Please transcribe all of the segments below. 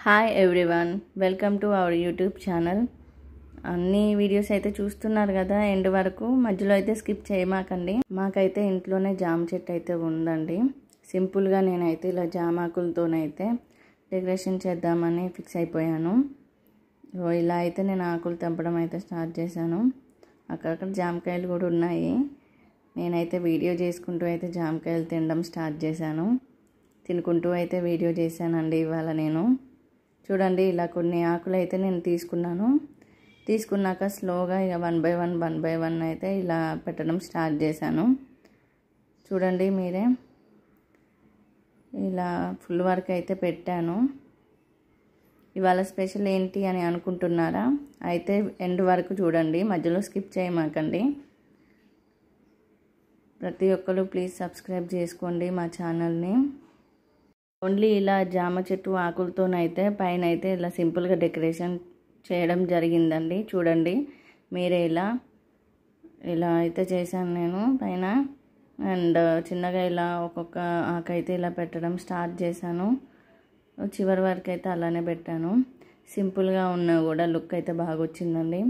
Hi everyone, welcome to our YouTube channel. అన్ని videos అయితే చూస్తున్నారు కదా, ఎండ్ వరకు మధ్యలో అయితే స్కిప్ చేయమాకండి. మాకైతే ఇంట్లోనే జామ చెట్టు అయితే ఉందండి. సింపుల్గా నేనైతే ఇలా జామాకులతోనైతే డెకరేషన్ చేద్దామని ఫిక్స్ అయిపోయాను. ఇలా అయితే నేను ఆకులు తెంపడం అయితే స్టార్ట్ చేశాను. అక్కడక్కడ జామకాయలు కూడా ఉన్నాయి. నేనైతే వీడియో చేసుకుంటూ అయితే జామకాయలు తినడం స్టార్ట్ చేశాను. తినుకుంటూ అయితే వీడియో చేశానండి ఇవాళ నేను. చూడండి, ఇలా కొన్ని ఆకులు అయితే నేను తీసుకున్నాక స్లోగా ఇక వన్ బై వన్ అయితే ఇలా పెట్టడం స్టార్ట్ చేశాను. చూడండి మీరే, ఇలా ఫుల్ వర్క్ అయితే పెట్టాను. ఇవాళ స్పెషల్ ఏంటి అని అనుకుంటున్నారా? అయితే ఎండ్ వరకు చూడండి, మధ్యలో స్కిప్ చేయమాకండి. ప్రతి ఒక్కరు ప్లీజ్ సబ్స్క్రైబ్ చేసుకోండి మా ఛానల్ని. ఓన్లీ ఇలా జామ చెట్టు ఆకులతోనైతే పైన అయితే ఇలా సింపుల్గా డెకరేషన్ చేయడం జరిగిందండి. చూడండి మీరే, ఇలా అయితే చేశాను నేను పైన. అండ్ చిన్నగా ఇలా ఒక్కొక్క ఆకైతే ఇలా పెట్టడం స్టార్ట్ చేశాను. చివరి వరకు అయితే అలానే పెట్టాను. సింపుల్గా ఉన్న కూడా లుక్ అయితే బాగా వచ్చిందండి.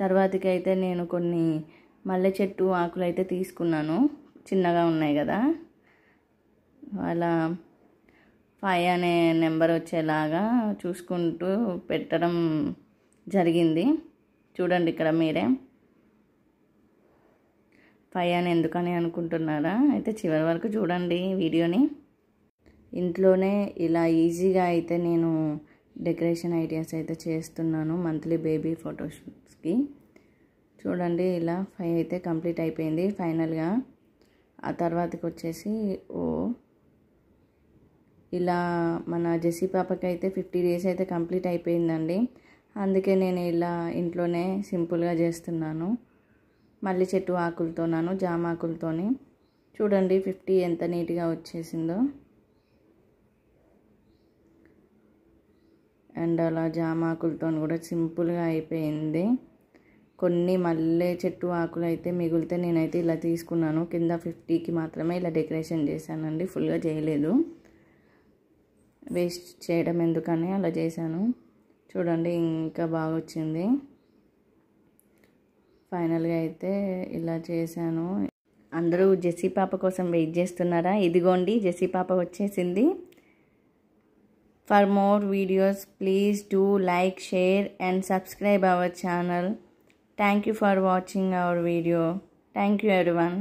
తర్వాతకి అయితే నేను కొన్ని మల్లె చెట్టు ఆకులు అయితే తీసుకున్నాను. చిన్నగా ఉన్నాయి కదా, అలా 5 అనే నెంబర్ వచ్చేలాగా చూసుకుంటూ పెట్టడం జరిగింది. చూడండి ఇక్కడ మీరే, 5 అని ఎందుకని అనుకుంటున్నారా? అయితే చివరి వరకు చూడండి వీడియోని. ఇంట్లోనే ఇలా ఈజీగా అయితే నేను డెకరేషన్ ఐడియాస్ అయితే చేస్తున్నాను మంత్లీ బేబీ ఫోటోషూట్స్కి. చూడండి, ఇలా 5 అయితే కంప్లీట్ అయిపోయింది ఫైనల్గా. ఆ తర్వాతకి వచ్చేసి ఇలా మన జెస్సీ పాపకి అయితే 50 days అయితే కంప్లీట్ అయిపోయిందండి. అందుకే నేను ఇలా ఇంట్లోనే సింపుల్గా చేస్తున్నాను. మల్లె చెట్టు ఆకులతోనాను, జామ ఆకులతోని. చూడండి 50 ఎంత నీట్గా వచ్చేసిందో. అండ్ అలా జామ ఆకులతో కూడా సింపుల్గా అయిపోయింది. కొన్ని మల్లె చెట్టు ఆకులు అయితే మిగిలితే నేనైతే ఇలా తీసుకున్నాను. కింద 50కి మాత్రమే ఇలా డెకరేషన్ చేశానండి, ఫుల్గా చేయలేదు. వేస్ట్ చేయడం ఎందుకని అలా చేశాను. చూడండి ఇంకా బాగా వచ్చింది. ఫైనల్గా అయితే ఇలా చేశాను. అందరూ జెస్సీ పాప కోసం వెయిట్ చేస్తున్నారా? ఇదిగోండి జెస్సీ పాప వచ్చేసింది. For more videos please do like, share and subscribe our channel. Thank you for watching our video. Thank you everyone.